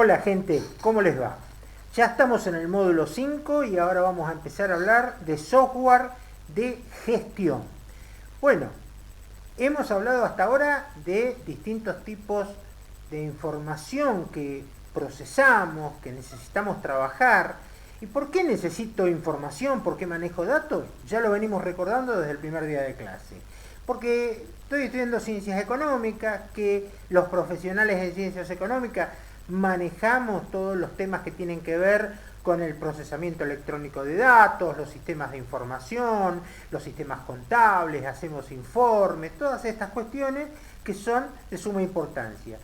Hola gente, ¿cómo les va? Ya estamos en el módulo 5 y ahora vamos a empezar a hablar de software de gestión. Bueno, hemos hablado hasta ahora de distintos tipos de información que procesamos, que necesitamos trabajar. ¿Y por qué necesito información? ¿Por qué manejo datos? Ya lo venimos recordando desde el primer día de clase. Porque estoy estudiando ciencias económicas, que los profesionales de ciencias económicas manejamos todos los temas que tienen que ver con el procesamiento electrónico de datos, los sistemas de información, los sistemas contables, hacemos informes, todas estas cuestiones que son de suma importancia.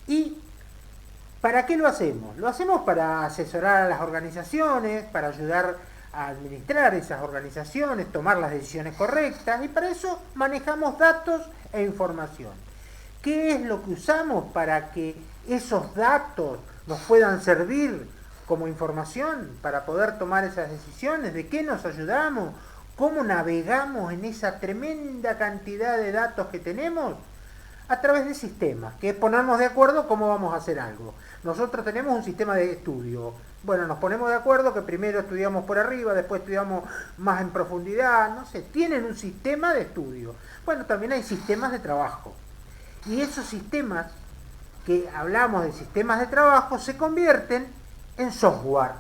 ¿Y para qué lo hacemos? Lo hacemos para asesorar a las organizaciones, para ayudar a administrar esas organizaciones, tomar las decisiones correctas, y para eso manejamos datos e información. ¿Qué es lo que usamos para que esos datos nos puedan servir como información para poder tomar esas decisiones? ¿De qué nos ayudamos? ¿Cómo navegamos en esa tremenda cantidad de datos que tenemos? A través de sistemas, que es ponernos de acuerdo cómo vamos a hacer algo. Nosotros tenemos un sistema de estudio. Bueno, nos ponemos de acuerdo que primero estudiamos por arriba, después estudiamos más en profundidad, no sé, tienen un sistema de estudio. Bueno, también hay sistemas de trabajo. Y esos sistemas, que hablamos de sistemas de trabajo, se convierten en software.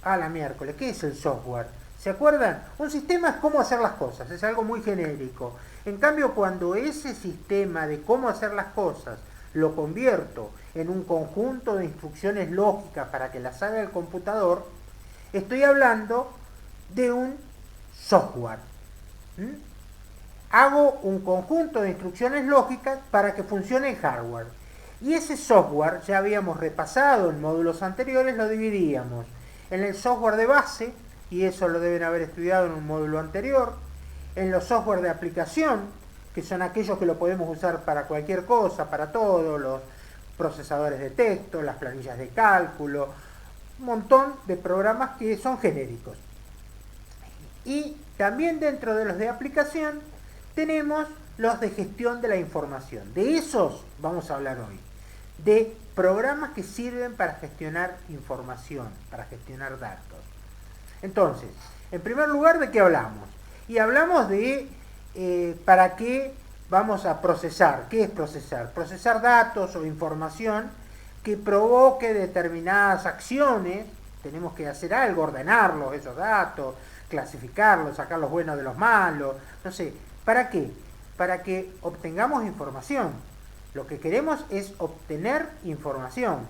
A la miércoles, ¿qué es el software? ¿Se acuerdan? Un sistema es cómo hacer las cosas, es algo muy genérico. En cambio, cuando ese sistema de cómo hacer las cosas lo convierto en un conjunto de instrucciones lógicas para que las haga el computador, estoy hablando de un software. Hago un conjunto de instrucciones lógicas para que funcione el hardware. Y ese software, ya habíamos repasado en módulos anteriores, lo dividíamos en el software de base, y eso lo deben haber estudiado en un módulo anterior, en los software de aplicación, que son aquellos que lo podemos usar para cualquier cosa, para todo, los procesadores de texto, las planillas de cálculo, un montón de programas que son genéricos. Y también dentro de los de aplicación tenemos los de gestión de la información. De esos vamos a hablar hoy. De programas que sirven para gestionar información, para gestionar datos. Entonces, en primer lugar, ¿de qué hablamos? Y hablamos de para qué vamos a procesar. ¿Qué es procesar? Procesar datos o información que provoque determinadas acciones. Tenemos que hacer algo, ordenarlos, esos datos, clasificarlos, sacar los buenos de los malos. No sé, ¿para qué? Para que obtengamos información. Lo que queremos es obtener información.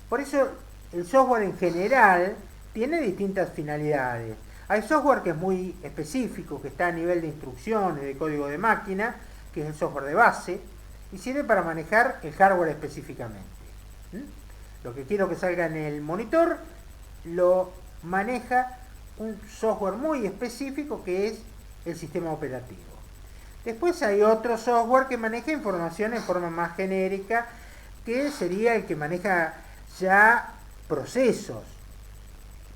Por eso el software en general tiene distintas finalidades. Hay software que es muy específico, que está a nivel de instrucciones, de código de máquina, que es el software de base, y sirve para manejar el hardware específicamente. Lo que quiero que salga en el monitor lo maneja un software muy específico que es el sistema operativo. Después hay otro software que maneja información en forma más genérica, que sería el que maneja ya procesos.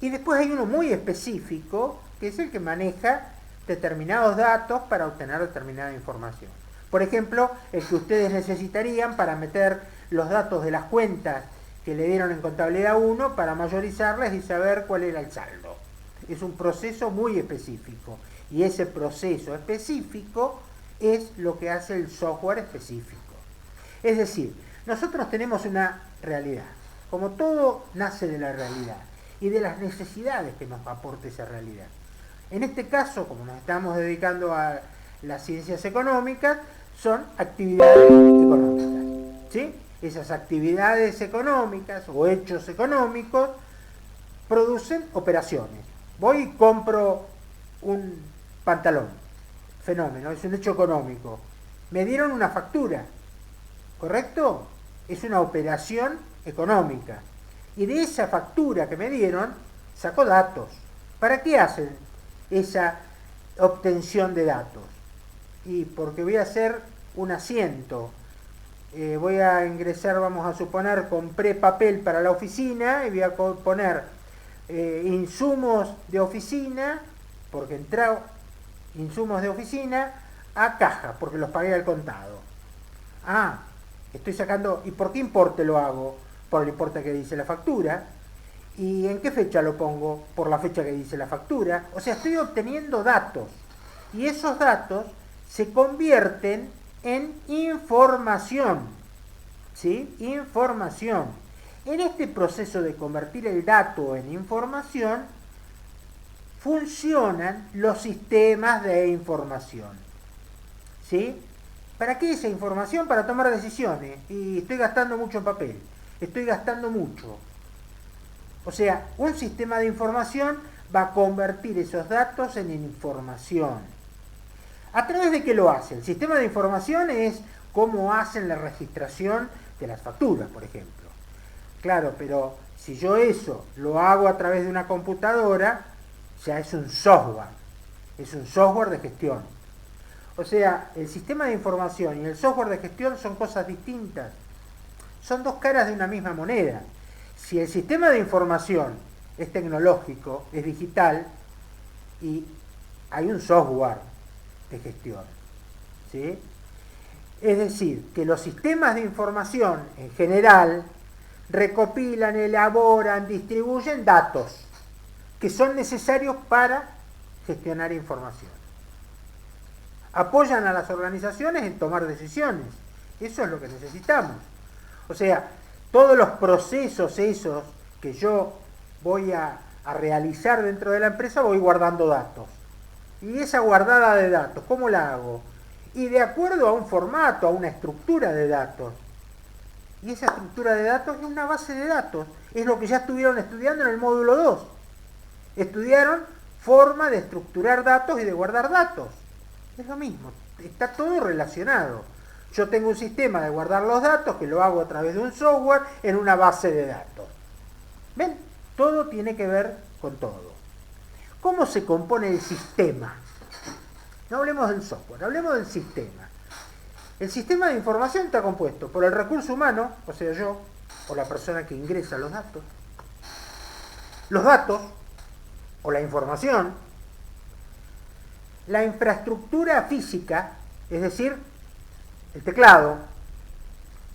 Y después hay uno muy específico, que es el que maneja determinados datos para obtener determinada información. Por ejemplo, el que ustedes necesitarían para meter los datos de las cuentas que le dieron en contabilidad 1 para mayorizarlas y saber cuál era el saldo. Es un proceso muy específico. Y ese proceso específico es lo que hace el software específico. Es decir, nosotros tenemos una realidad. Como todo nace de la realidad y de las necesidades que nos aporta esa realidad. En este caso, como nos estamos dedicando a las ciencias económicas, son actividades económicas. ¿Sí? Esas actividades económicas o hechos económicos producen operaciones. Voy y compro un pantalón. Fenómeno, es un hecho económico. Me dieron una factura, ¿correcto? Es una operación económica. Y de esa factura que me dieron, saco datos. ¿Para qué hacen esa obtención de datos? Y porque voy a hacer un asiento. Voy a ingresar, vamos a suponer, compré papel para la oficina y voy a poner insumos de oficina, porque entró insumos de oficina a caja, porque los pagué al contado. Ah, estoy sacando, ¿y por qué importe lo hago? por el importe que dice la factura. ¿Y en qué fecha lo pongo? Por la fecha que dice la factura. O sea, estoy obteniendo datos. Y esos datos se convierten en información. ¿Sí? Información. En este proceso de convertir el dato en información, funcionan los sistemas de información. ¿Sí? ¿Para qué esa información? Para tomar decisiones. Y estoy gastando mucho en papel. Estoy gastando mucho. O sea, un sistema de información va a convertir esos datos en información. ¿A través de qué lo hace? El sistema de información es cómo hacen la registración de las facturas, por ejemplo. Claro, pero si yo eso lo hago a través de una computadora, ya es un software. Es un software de gestión. O sea, el sistema de información y el software de gestión son cosas distintas. Son dos caras de una misma moneda. Si el sistema de información es tecnológico, es digital, y hay un software de gestión, ¿sí? Es decir, que los sistemas de información en general recopilan, elaboran, distribuyen datos que son necesarios para gestionar información. Apoyan a las organizaciones en tomar decisiones. Eso es lo que necesitamos. O sea, todos los procesos esos que yo voy a realizar dentro de la empresa, voy guardando datos. Y esa guardada de datos, ¿cómo la hago? Y de acuerdo a un formato, a una estructura de datos. Y esa estructura de datos es una base de datos. Es lo que ya estuvieron estudiando en el módulo 2. Estudiaron forma de estructurar datos y de guardar datos. Es lo mismo, está todo relacionado. Yo tengo un sistema de guardar los datos que lo hago a través de un software en una base de datos. ¿Ven? Todo tiene que ver con todo. ¿Cómo se compone el sistema? No hablemos del software, hablemos del sistema. El sistema de información está compuesto por el recurso humano, o sea yo, o la persona que ingresa los datos, o la información, la infraestructura física, es decir, el teclado,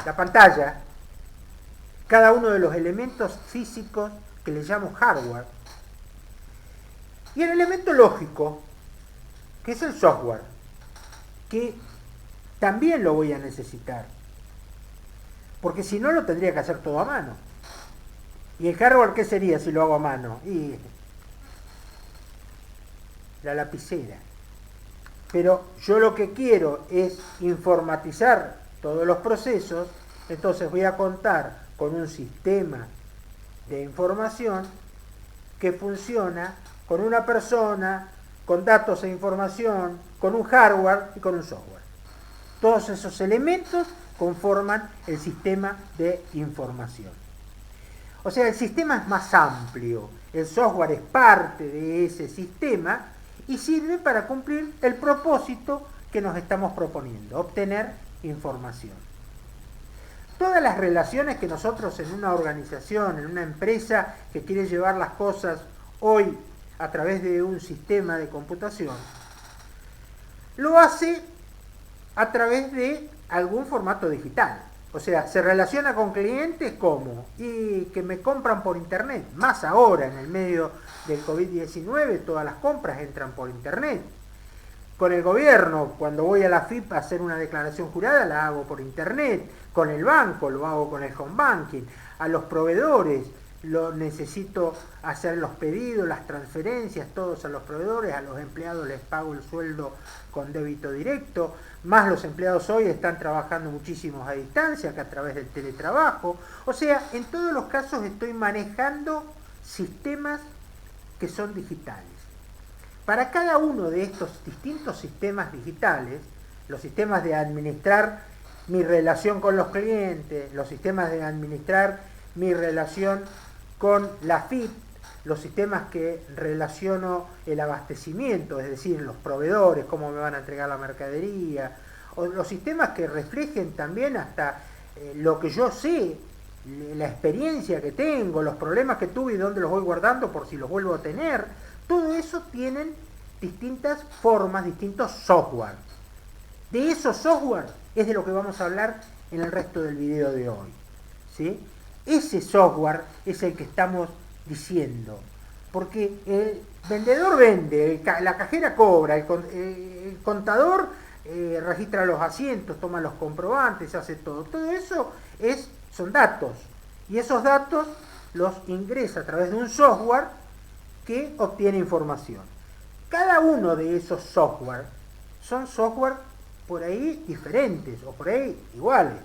la pantalla, cada uno de los elementos físicos que le llamo hardware, y el elemento lógico, que es el software, que también lo voy a necesitar, porque si no lo tendría que hacer todo a mano. ¿Y el hardware qué sería si lo hago a mano? Y la lapicera. Pero yo lo que quiero es informatizar todos los procesos, entonces voy a contar con un sistema de información que funciona con una persona, con datos e información, con un hardware y con un software. Todos esos elementos conforman el sistema de información. O sea, el sistema es más amplio, el software es parte de ese sistema y sirve para cumplir el propósito que nos estamos proponiendo, obtener información. Todas las relaciones que nosotros en una organización, en una empresa que quiere llevar las cosas hoy a través de un sistema de computación, lo hace a través de algún formato digital. O sea, se relaciona con clientes como y que me compran por internet. Más ahora, en el medio del COVID-19, todas las compras entran por internet. Con el gobierno, cuando voy a la FIP a hacer una declaración jurada, la hago por internet. Con el banco, lo hago con el home banking. A los proveedores, lo necesito hacer los pedidos, las transferencias, todos a los proveedores. A los empleados les pago el sueldo con débito directo. Más los empleados hoy están trabajando muchísimos a distancia, que a través del teletrabajo. O sea, en todos los casos estoy manejando sistemas que son digitales. Para cada uno de estos distintos sistemas digitales, los sistemas de administrar mi relación con los clientes, los sistemas de administrar mi relación con la FIP, los sistemas que relaciono el abastecimiento, es decir, los proveedores, cómo me van a entregar la mercadería, o los sistemas que reflejen también hasta lo que yo sé, la experiencia que tengo, los problemas que tuve y dónde los voy guardando por si los vuelvo a tener. Todo eso tienen distintas formas, distintos software. De esos software es de lo que vamos a hablar en el resto del video de hoy, ¿sí? ese software es el que estamos diciendo. Porque el vendedor vende, la cajera cobra, el contador registra los asientos, toma los comprobantes, hace todo. Todo eso son datos. Y esos datos los ingresa a través de un software que obtiene información. Cada uno de esos software son software por ahí diferentes o por ahí iguales.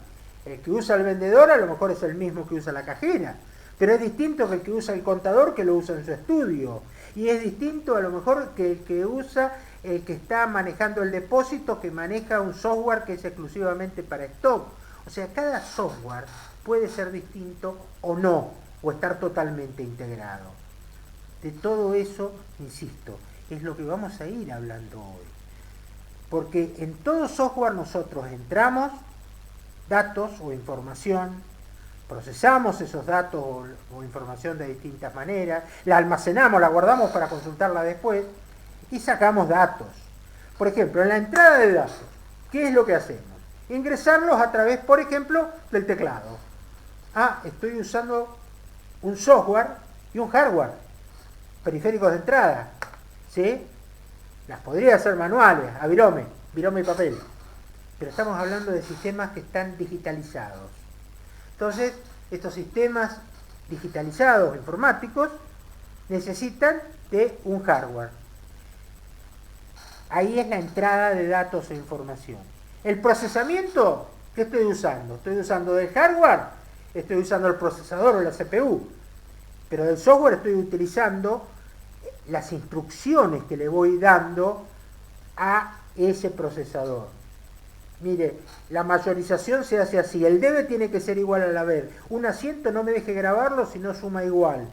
El que usa el vendedor a lo mejor es el mismo que usa la cajera, pero es distinto que el que usa el contador, que lo usa en su estudio, y es distinto a lo mejor que el que usa el que está manejando el depósito, que maneja un software que es exclusivamente para stock. O sea, cada software puede ser distinto o no, o estar totalmente integrado. De todo eso, insisto, es lo que vamos a ir hablando hoy. Porque en todo software nosotros entramos datos o información, procesamos esos datos o información de distintas maneras, la almacenamos, la guardamos para consultarla después y sacamos datos. Por ejemplo, en la entrada de datos, ¿qué es lo que hacemos? Ingresarlos a través, por ejemplo, del teclado. Estoy usando un software y un hardware, periféricos de entrada, ¿sí? Las podría hacer manuales, a virome y papel, pero estamos hablando de sistemas que están digitalizados. Entonces, estos sistemas digitalizados, informáticos, necesitan de un hardware. Ahí es la entrada de datos e información. El procesamiento, ¿qué estoy usando? Estoy usando del hardware, estoy usando el procesador o la CPU, pero del software estoy utilizando las instrucciones que le voy dando a ese procesador. Mire, la mayorización se hace así. El debe tiene que ser igual al haber. Un asiento no me deje grabarlo si no suma igual.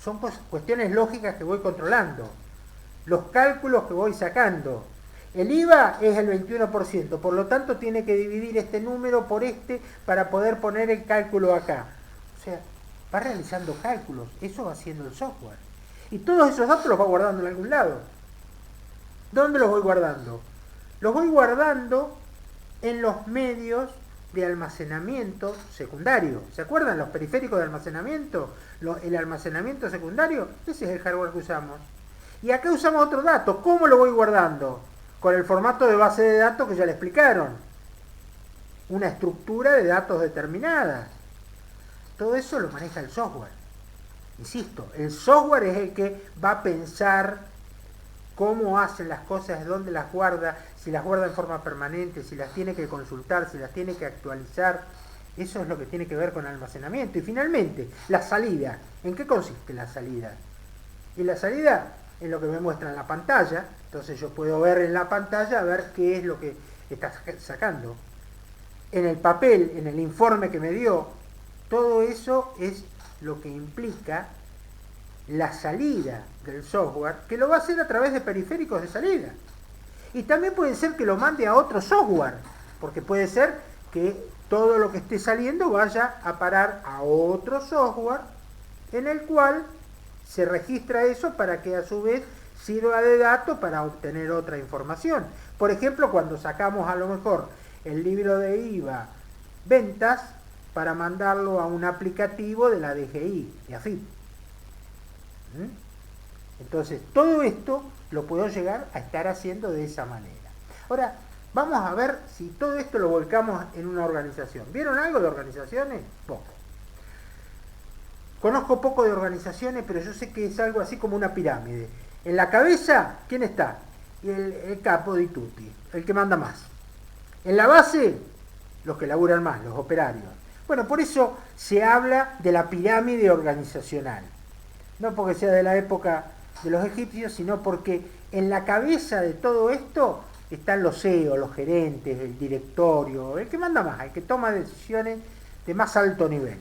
Son cuestiones lógicas que voy controlando. Los cálculos que voy sacando. El IVA es el 21%, por lo tanto tiene que dividir este número por este para poder poner el cálculo acá. O sea, va realizando cálculos, eso va haciendo el software. Y todos esos datos los va guardando en algún lado. ¿Dónde los voy guardando? Los voy guardando en los medios de almacenamiento secundario. ¿Se acuerdan los periféricos de almacenamiento? El almacenamiento secundario, ese es el hardware que usamos. Y acá usamos otro dato. ¿Cómo lo voy guardando? Con el formato de base de datos que ya le explicaron. Una estructura de datos determinada. Todo eso lo maneja el software. Insisto, el software es el que va a pensar cómo hacen las cosas, dónde las guarda, si las guarda en forma permanente, si las tiene que consultar, si las tiene que actualizar. Eso es lo que tiene que ver con almacenamiento. Y finalmente, la salida. ¿En qué consiste la salida? Y la salida es lo que me muestra en la pantalla. Entonces yo puedo ver en la pantalla, ver qué es lo que está sacando. En el papel, en el informe que me dio, todo eso es lo que implica la salida del software, que lo va a hacer a través de periféricos de salida. Y también puede ser que lo mande a otro software, porque puede ser que todo lo que esté saliendo vaya a parar a otro software en el cual se registra eso para que a su vez sirva de dato para obtener otra información. Por ejemplo, cuando sacamos a lo mejor el libro de IVA ventas para mandarlo a un aplicativo de la DGI, de AFIP. Entonces, todo esto lo puedo llegar a estar haciendo de esa manera. Ahora, vamos a ver si todo esto lo volcamos en una organización. ¿Vieron algo de organizaciones? Poco. Conozco poco de organizaciones, pero yo sé que es algo así como una pirámide. En la cabeza, ¿quién está? El capo di tutti, el que manda más. En la base, los que laburan más, los operarios. Bueno, por eso se habla de la pirámide organizacional. No porque sea de la época de los egipcios, sino porque en la cabeza de todo esto están los CEO, los gerentes, el directorio, el que manda más, el que toma decisiones de más alto nivel.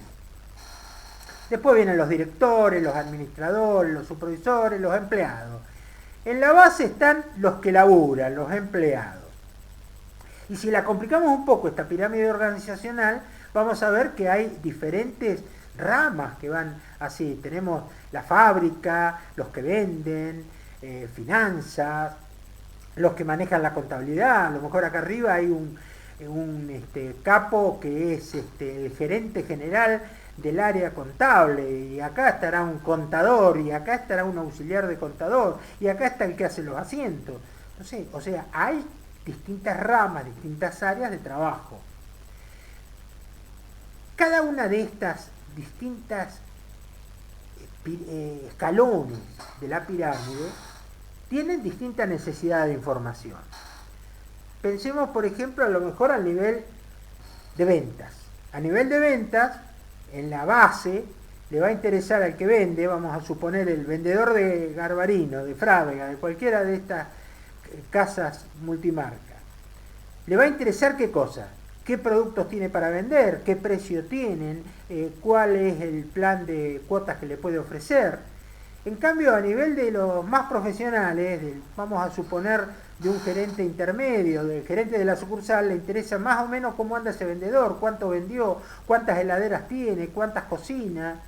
Después vienen los directores, los administradores, los supervisores, los empleados. En la base están los que laburan, los empleados. Y si la complicamos un poco esta pirámide organizacional, vamos a ver que hay diferentes ramas que van así. Tenemos la fábrica, los que venden, finanzas, los que manejan la contabilidad. A lo mejor acá arriba hay un capo que es el gerente general del área contable, y acá estará un contador, y acá estará un auxiliar de contador, y acá está el que hace los asientos. No sé, o sea, hay distintas ramas, distintas áreas de trabajo. Cada una de estas distintas escalones de la pirámide tienen distinta necesidad de información. Pensemos, por ejemplo, a lo mejor al nivel de ventas. A nivel de ventas, en la base, le va a interesar al que vende, vamos a suponer el vendedor de Garbarino, de Frávega, de cualquiera de estas casas multimarcas. Le va a interesar qué cosa, qué productos tiene para vender, qué precio tienen, cuál es el plan de cuotas que le puede ofrecer. En cambio, a nivel de los más profesionales, vamos a suponer de un gerente intermedio, del gerente de la sucursal, le interesa más o menos cómo anda ese vendedor, cuánto vendió, cuántas heladeras tiene, cuántas cocina.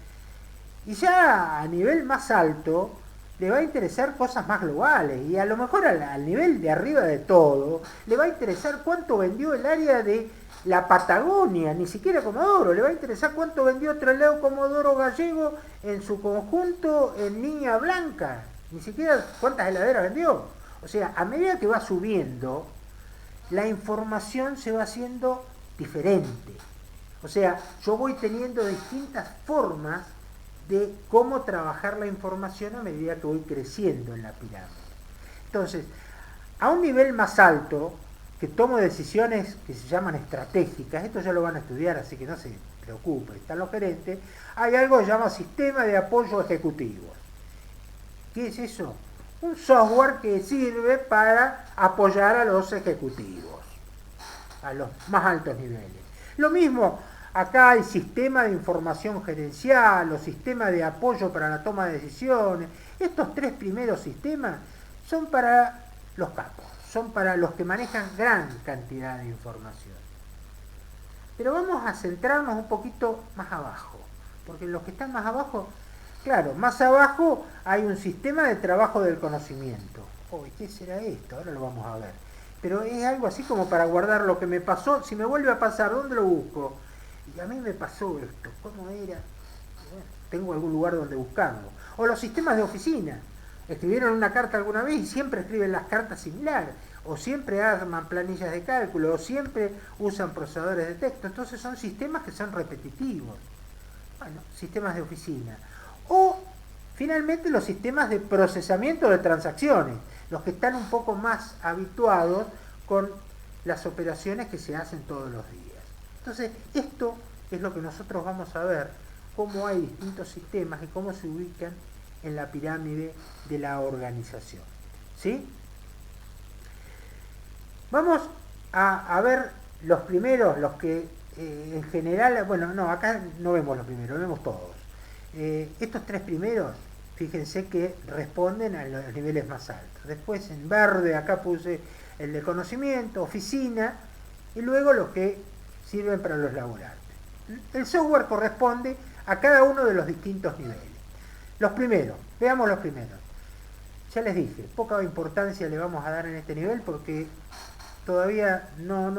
Y ya a nivel más alto, le va a interesar cosas más globales, y a lo mejor al nivel de arriba de todo, le va a interesar cuánto vendió el área de la Patagonia, ni siquiera Comodoro, le va a interesar cuánto vendió Trelew Comodoro Gallego en su conjunto en Niña Blanca, ni siquiera cuántas heladeras vendió. O sea, a medida que va subiendo, la información se va haciendo diferente. O sea, yo voy teniendo distintas formas de cómo trabajar la información a medida que voy creciendo en la pirámide. Entonces, a un nivel más alto, que tomo decisiones que se llaman estratégicas, esto ya lo van a estudiar, así que no se preocupen, están los gerentes, hay algo que se llama sistema de apoyo ejecutivo. ¿Qué es eso? Un software que sirve para apoyar a los ejecutivos, a los más altos niveles. Lo mismo, acá hay sistema de información gerencial, o sistema de apoyo para la toma de decisiones. Estos tres primeros sistemas son para los capos, son para los que manejan gran cantidad de información. Pero vamos a centrarnos un poquito más abajo, porque los que están más abajo, claro, más abajo hay un sistema de trabajo del conocimiento. ¿Qué será esto? Ahora lo vamos a ver. Pero es algo así como para guardar lo que me pasó. Si me vuelve a pasar, ¿dónde lo busco? Y a mí me pasó esto. ¿Cómo era? Bueno, tengo algún lugar donde buscarlo. O los sistemas de oficina. Escribieron una carta alguna vez y siempre escriben las cartas similar. O siempre arman planillas de cálculo. O siempre usan procesadores de texto. Entonces son sistemas que son repetitivos. Bueno, sistemas de oficina. O finalmente los sistemas de procesamiento de transacciones, los que están un poco más habituados con las operaciones que se hacen todos los días. Entonces, esto es lo que nosotros vamos a ver, cómo hay distintos sistemas y cómo se ubican en la pirámide de la organización. ¿Sí? Vamos a ver los primeros, los que en general, bueno, no, acá no vemos los primeros, vemos todos. Estos tres primeros, fíjense que responden a los niveles más altos. Después en verde acá puse el de conocimiento, oficina, y luego los que sirven para los laborantes. El software corresponde a cada uno de los distintos niveles. Los primeros, veamos los primeros. Ya les dije, poca importancia le vamos a dar en este nivel porque todavía no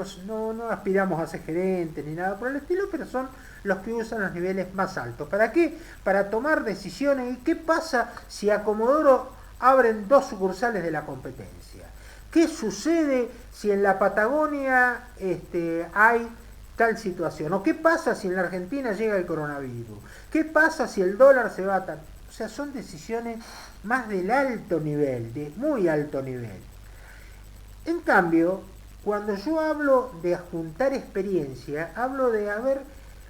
aspiramos a ser gerentes ni nada por el estilo, pero son los que usan los niveles más altos. ¿Para qué? Para tomar decisiones. ¿Y qué pasa si a Comodoro abren 2 sucursales de la competencia? ¿Qué sucede si en la Patagonia hay tal situación? ¿O qué pasa si en la Argentina llega el coronavirus? ¿Qué pasa si el dólar se va a tal? O sea, son decisiones más del alto nivel, de muy alto nivel. En cambio, cuando yo hablo de juntar experiencia, hablo de ver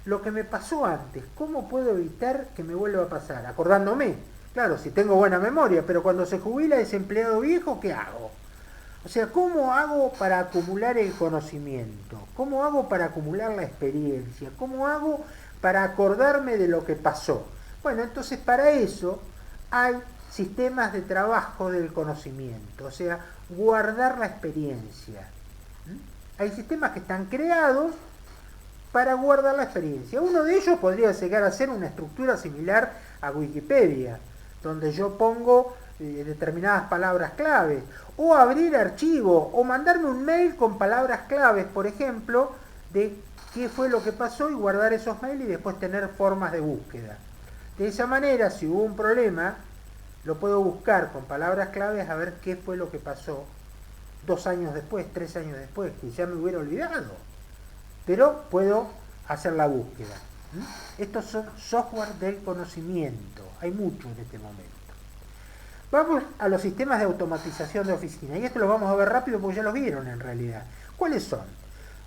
lo que me pasó antes, cómo puedo evitar que me vuelva a pasar, acordándome. Claro, si tengo buena memoria, pero cuando se jubila ese empleado viejo, ¿qué hago? O sea, ¿cómo hago para acumular el conocimiento? ¿Cómo hago para acumular la experiencia? ¿Cómo hago para acordarme de lo que pasó? Bueno, entonces para eso hay sistemas de trabajo del conocimiento, o sea, guardar la experiencia. Hay sistemas que están creados para guardar la experiencia. Uno de ellos podría llegar a ser una estructura similar a Wikipedia, donde yo pongo determinadas palabras clave, o abrir archivos, o mandarme un mail con palabras claves, por ejemplo, de qué fue lo que pasó y guardar esos mails y después tener formas de búsqueda. De esa manera, si hubo un problema, lo puedo buscar con palabras claves a ver qué fue lo que pasó 2 años después, 3 años después, que ya me hubiera olvidado. Pero puedo hacer la búsqueda. Estos son software del conocimiento. Hay mucho en este momento. Vamos a los sistemas de automatización de oficina. Y esto lo vamos a ver rápido porque ya los vieron en realidad. ¿Cuáles son?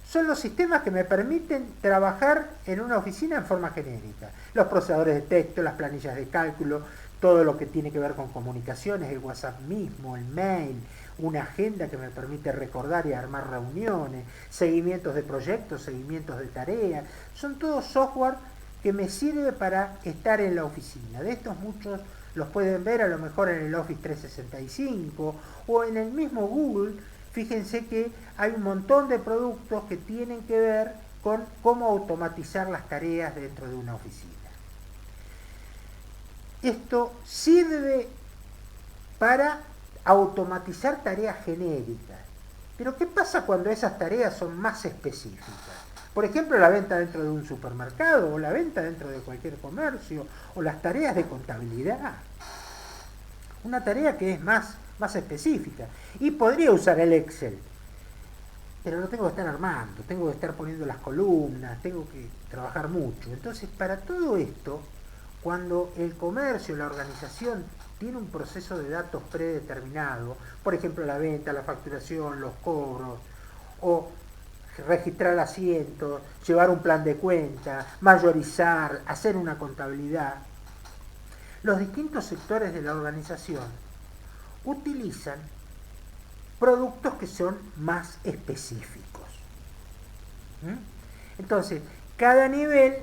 Son los sistemas que me permiten trabajar en una oficina en forma genérica. Los procesadores de texto, las planillas de cálculo, todo lo que tiene que ver con comunicaciones, el WhatsApp mismo, el mail, una agenda que me permite recordar y armar reuniones, seguimientos de proyectos, seguimientos de tareas. Son todos software que me sirve para estar en la oficina. De estos muchos los pueden ver a lo mejor en el Office 365 o en el mismo Google. Fíjense que hay un montón de productos que tienen que ver con cómo automatizar las tareas dentro de una oficina. Esto sirve para automatizar tareas genéricas. Pero ¿qué pasa cuando esas tareas son más específicas? Por ejemplo, la venta dentro de un supermercado, o la venta dentro de cualquier comercio, o las tareas de contabilidad. Una tarea que es más específica. Y podría usar el Excel, pero lo tengo que estar armando, tengo que estar poniendo las columnas, tengo que trabajar mucho. Entonces, para todo esto, cuando el comercio, la organización, tiene un proceso de datos predeterminado, por ejemplo, la venta, la facturación, los cobros, o registrar asientos, llevar un plan de cuenta, mayorizar, hacer una contabilidad, los distintos sectores de la organización utilizan productos que son más específicos. Entonces, cada nivel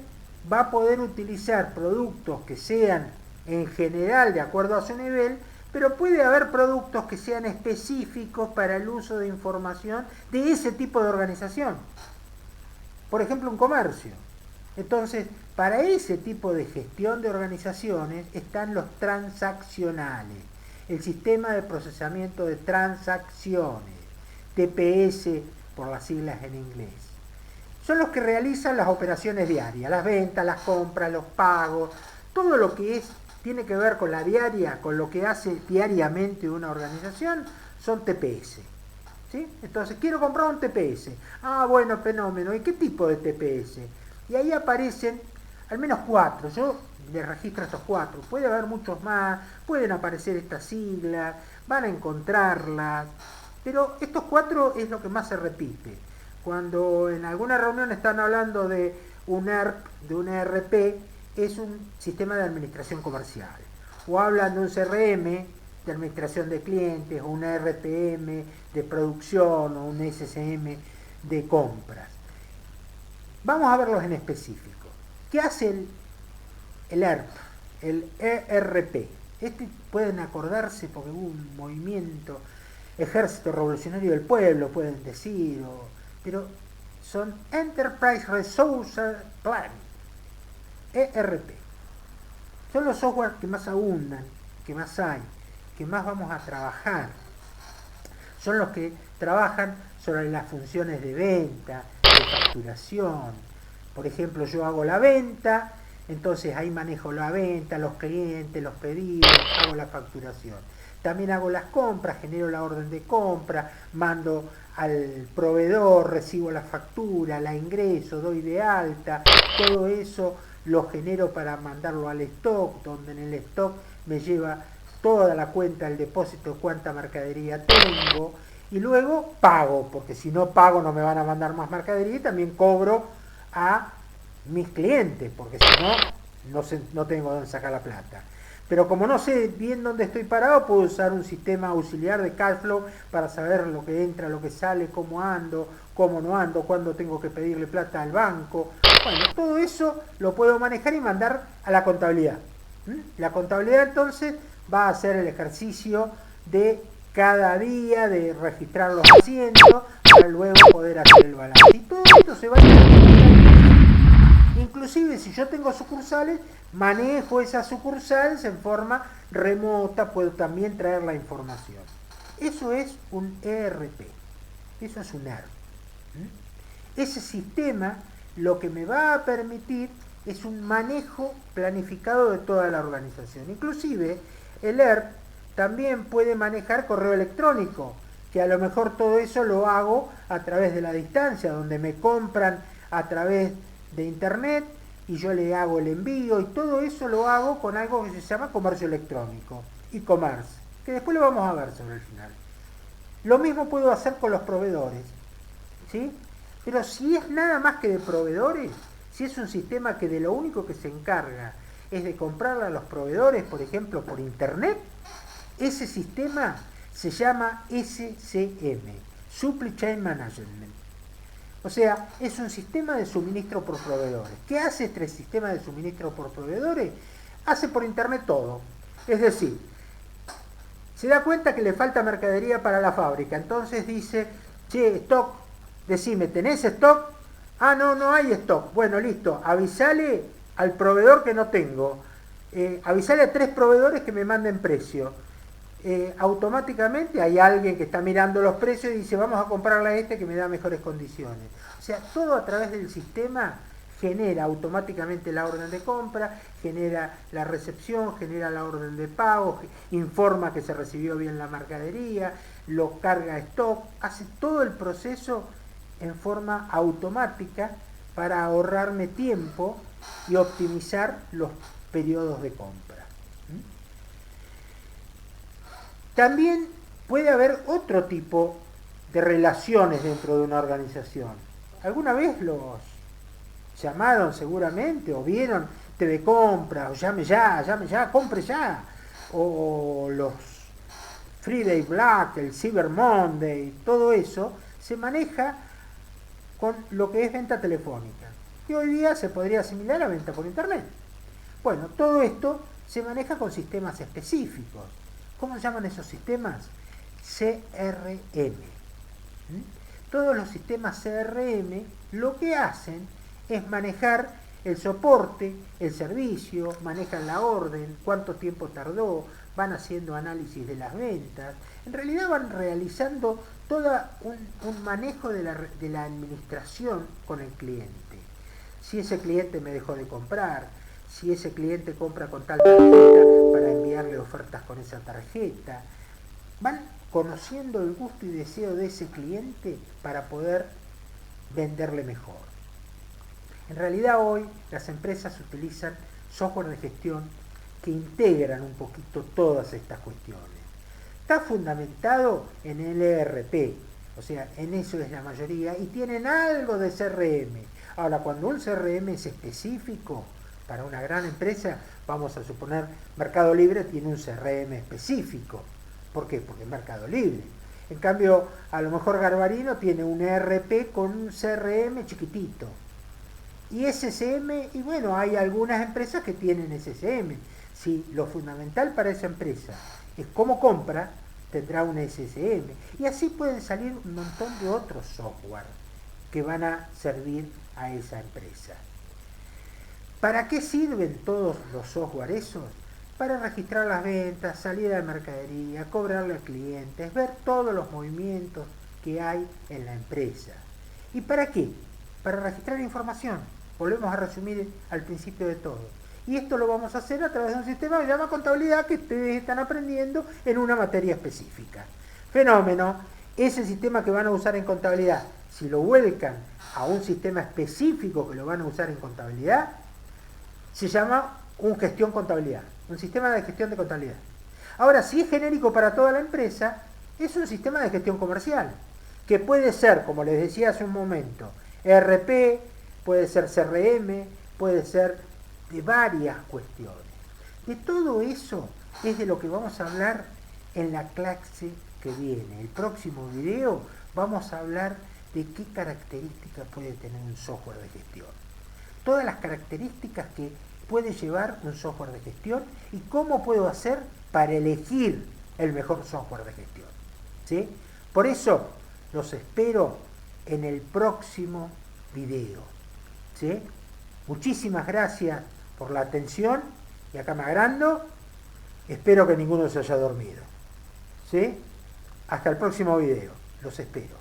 va a poder utilizar productos que sean en general de acuerdo a su nivel, pero puede haber productos que sean específicos para el uso de información de ese tipo de organización. Por ejemplo, un comercio. Entonces, para ese tipo de gestión de organizaciones están los transaccionales, el sistema de procesamiento de transacciones, TPS por las siglas en inglés. Son los que realizan las operaciones diarias, las ventas, las compras, los pagos, todo lo que tiene que ver con la diaria, con lo que hace diariamente una organización, son TPS. ¿Sí? Entonces, quiero comprar un TPS. Ah, bueno, fenómeno. ¿Y qué tipo de TPS? Y ahí aparecen al menos 4. Yo les registro estos 4. Puede haber muchos más, pueden aparecer estas siglas, van a encontrarlas. Pero estos 4 es lo que más se repite. Cuando en alguna reunión están hablando de un ERP, de un ERP, es un sistema de administración comercial. O hablan de un CRM, de administración de clientes, o un RPM de producción, o un SCM de compras. Vamos a verlos en específico. ¿Qué hace el ERP? El ERP. Pueden acordarse porque hubo un movimiento, Ejército Revolucionario del Pueblo, pueden decir, pero son Enterprise Resource Planning. ERP. Son los software que más abundan, que más hay, que más vamos a trabajar. Son los que trabajan sobre las funciones de venta, de facturación. Por ejemplo, yo hago la venta, entonces ahí manejo la venta, los clientes, los pedidos, hago la facturación. También hago las compras, genero la orden de compra, mando al proveedor, recibo la factura, la ingreso, doy de alta, todo eso lo genero para mandarlo al stock, donde en el stock me lleva toda la cuenta, el depósito, cuánta mercadería tengo, y luego pago, porque si no pago no me van a mandar más mercadería, y también cobro a mis clientes, porque si no, no tengo dónde sacar la plata. Pero como no sé bien dónde estoy parado, puedo usar un sistema auxiliar de cash flow para saber lo que entra, lo que sale, cómo ando, cómo no ando, cuándo tengo que pedirle plata al banco. Bueno, todo eso lo puedo manejar y mandar a la contabilidad. La contabilidad entonces va a hacer el ejercicio de cada día, de registrar los asientos, para luego poder hacer el balance. Y todo esto se va a inclusive si yo tengo sucursales, manejo esas sucursales en forma remota, puedo también traer la información. Eso es un ERP, eso es un ERP. Ese sistema lo que me va a permitir es un manejo planificado de toda la organización. Inclusive el ERP también puede manejar correo electrónico, que a lo mejor todo eso lo hago a través de la distancia, donde me compran a través de internet y yo le hago el envío, y todo eso lo hago con algo que se llama comercio electrónico, e-commerce, que después lo vamos a ver sobre el final. Lo mismo puedo hacer con los proveedores, ¿sí? Pero si es nada más que de proveedores, si es un sistema que de lo único que se encarga es de comprarle a los proveedores, por ejemplo, por internet, ese sistema se llama SCM, Supply Chain Management. O sea, es un sistema de suministro por proveedores. ¿Qué hace este sistema de suministro por proveedores? Hace por internet todo. Es decir, se da cuenta que le falta mercadería para la fábrica. Entonces dice, che, stock, decime, ¿tenés stock? Ah, no, no hay stock. Bueno, listo, avisale al proveedor que no tengo. Avisale a 3 proveedores que me manden precio. Automáticamente hay alguien que está mirando los precios y dice, vamos a comprarle a este que me da mejores condiciones. O sea, todo a través del sistema genera automáticamente la orden de compra, genera la recepción, genera la orden de pago, informa que se recibió bien la mercadería, lo carga a stock, hace todo el proceso en forma automática para ahorrarme tiempo y optimizar los periodos de compra. También puede haber otro tipo de relaciones dentro de una organización. ¿Alguna vez los llamaron seguramente o vieron TV Compra o llame ya, compre ya? O los Friday Black, el Cyber Monday, todo eso se maneja con lo que es venta telefónica, que hoy día se podría asimilar a venta por internet. Bueno, todo esto se maneja con sistemas específicos. ¿Cómo se llaman esos sistemas? CRM. Todos los sistemas CRM lo que hacen es manejar el soporte, el servicio, manejan la orden, cuánto tiempo tardó, van haciendo análisis de las ventas. En realidad van realizando todo un manejo de la administración con el cliente. Si ese cliente me dejó de comprar, si ese cliente compra con tal tarjeta, para enviarle ofertas con esa tarjeta. Van conociendo el gusto y deseo de ese cliente para poder venderle mejor. En realidad hoy las empresas utilizan software de gestión que integran un poquito todas estas cuestiones. Está fundamentado en el ERP, o sea, en eso es la mayoría, y tienen algo de CRM. Ahora, cuando un CRM es específico, para una gran empresa, vamos a suponer, Mercado Libre tiene un CRM específico. ¿Por qué? Porque es Mercado Libre. En cambio, a lo mejor Garbarino tiene un ERP con un CRM chiquitito. Y SCM, y bueno, hay algunas empresas que tienen SCM. Si lo fundamental para esa empresa es cómo compra, tendrá un SCM. Y así pueden salir un montón de otros software que van a servir a esa empresa. ¿Para qué sirven todos los software esos? Para registrar las ventas, salida de mercadería, cobrarle a clientes, ver todos los movimientos que hay en la empresa. ¿Y para qué? Para registrar información. Volvemos a resumir al principio de todo. Y esto lo vamos a hacer a través de un sistema que se llama contabilidad, que ustedes están aprendiendo en una materia específica. Fenómeno, ese sistema que van a usar en contabilidad, si lo vuelcan a un sistema específico que lo van a usar en contabilidad, se llama un gestión contabilidad, un sistema de gestión de contabilidad. Ahora, si es genérico para toda la empresa, es un sistema de gestión comercial, que puede ser, como les decía hace un momento, ERP, puede ser CRM, puede ser de varias cuestiones. De todo eso es de lo que vamos a hablar en la clase que viene. El próximo video vamos a hablar de qué características puede tener un software de gestión. Todas las características que puede llevar un software de gestión y cómo puedo hacer para elegir el mejor software de gestión. ¿Sí? Por eso los espero en el próximo video. ¿Sí? Muchísimas gracias por la atención y acá me agrando. Espero que ninguno se haya dormido. ¿Sí? Hasta el próximo video. Los espero.